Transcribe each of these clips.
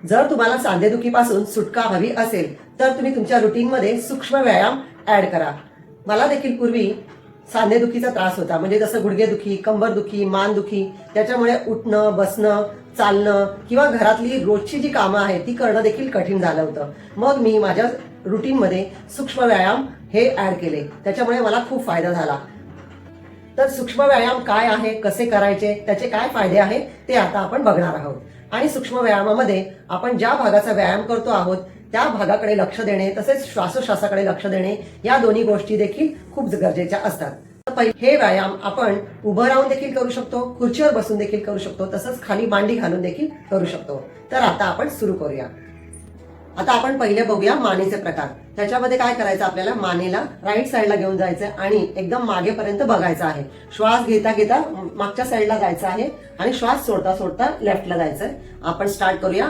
जर तुम्हाला सांधेदुखीपासून सुटका हवी असेल तर तुम्ही तुमच्या रुटीनमध्ये सूक्ष्म व्यायाम ऍड करा. मला देखील पूर्वी सांधेदुखीचा त्रास होता, म्हणजे जसं गुडघेदुखी, कंबरदुखी, मानदुखी. त्याच्यामुळे उठणं, बसणं, चालणं किंवा घरातली रोजची जी कामं आहेत ती करणं देखील कठीण झालं होतं. मग मी माझ्या रुटीनमध्ये सूक्ष्म व्यायाम हे ऍड केले. त्याच्यामुळे मला खूप फायदा झाला. तर सूक्ष्म व्यायाम काय आहे, कसे करायचे, त्याचे काय फायदे आहे ते आता आपण बघणार आहोत. आणि सूक्ष्म व्यायामामध्ये आपण ज्या भागाचा व्यायाम करतो आहोत त्या भागाकडे लक्ष देणे, तसेच श्वासोश्वासाकडे लक्ष देणे, या दोन्ही गोष्टी देखील खूप गरजेच्या असतात. हे व्यायाम आपण उभं राहून देखील करू शकतो, खुर्चीवर बसून देखील करू शकतो, तसंच खाली मांडी घालून देखील करू शकतो. तर आता आपण सुरू करूया. आता आपण पहिले बघूया मानेचे प्रकार. त्याच्यामध्ये काय करायचं, आपल्याला मानेला राईट साईडला घेऊन जायचं आणि एकदम मागेपर्यंत बघायचं आहे. श्वास घेता घेता मागच्या साईडला जायचं आहे आणि श्वास सोडता सोडता लेफ्टला जायचंय. आपण स्टार्ट करूया.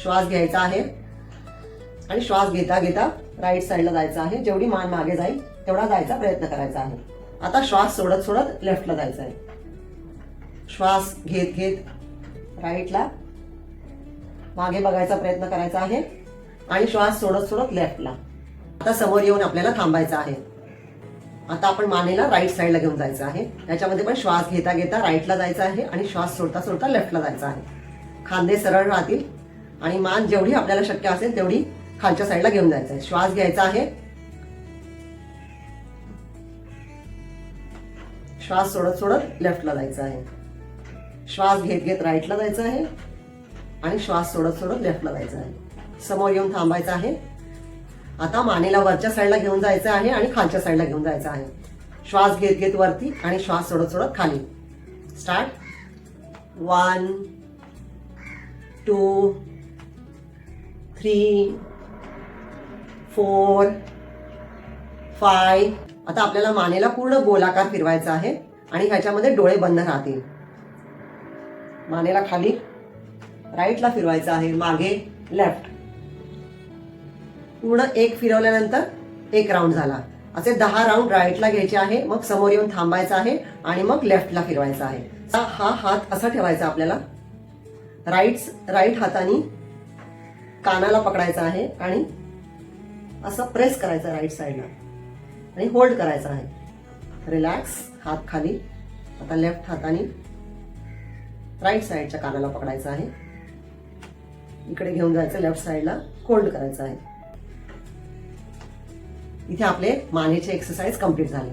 श्वास घ्यायचा आहे आणि श्वास घेता घेता राईट साईडला जायचं आहे. जेवढी मान मागे जाईल तेवढा जायचा प्रयत्न करायचा आहे. आता श्वास सोडत सोडत लेफ्टला जायचं आहे. श्वास घेत घेत राईटला मागे बघायचा प्रयत्न करायचा आहे आणि श्वास सोडत सोडत लेफ्टला. आता समोर येऊन आपल्याला थांबायचं आहे. आता आपण मानेला राईट साईडला घेऊन जायचं आहे. याच्यामध्ये पण श्वास घेता घेता राईटला जायचं आहे आणि श्वास सोडता सोडता लेफ्टला जायचं आहे. खांदे सरळ राहतील आणि मान जेवढी आपल्याला शक्य असेल तेवढी खालच्या साईडला घेऊन जायचं आहे. श्वास घ्यायचा आहे, श्वास सोडत सोडत लेफ्टला जायचं आहे. श्वास घेत घेत राईटला जायचं आहे आणि श्वास सोडत सोडत लेफ्टला जायचं आहे. समोर येऊन थांबायचं आहे. आता मानेला वरच्या साईडला घेऊन जायचं आहे आणि खालच्या साईडला घेऊन जायचं आहे. श्वास घेत घेत वरती आणि श्वास सोडत सोडत खाली. स्टार्ट. 1 2 3 4 5. आता आपल्याला मानेला पूर्ण गोलाकार फिरवायचा आहे आणि ह्याच्यामध्ये डोळे बंद राहतील. मानेला खाली राईटला फिरवायचं आहे, मागे लेफ्ट. पूर्ण एक फिरवल्यानंतर एक राऊंड झाला. असे 10 राऊंड राईटला घ्यायचे आहे. मग समोर येऊन थांबायचं आहे आणि मग लेफ्टला फिरवायचा आहे. हा हात असा ठेवायचा आपल्याला. राईट हाताने कानाला पकडायचा आहे आणि असं प्रेस करायचं राईट साईडला आणि होल्ड करायचं आहे. रिलॅक्स. हात खाली. आता लेफ्ट हाताने राईट साईडच्या कानाला पकडायचं आहे. इकडे घेऊन जायचं लेफ्ट साईडला, होल्ड करायचं आहे. इथे आपले मानेचे एक्सरसाइज कंप्लीट झाले.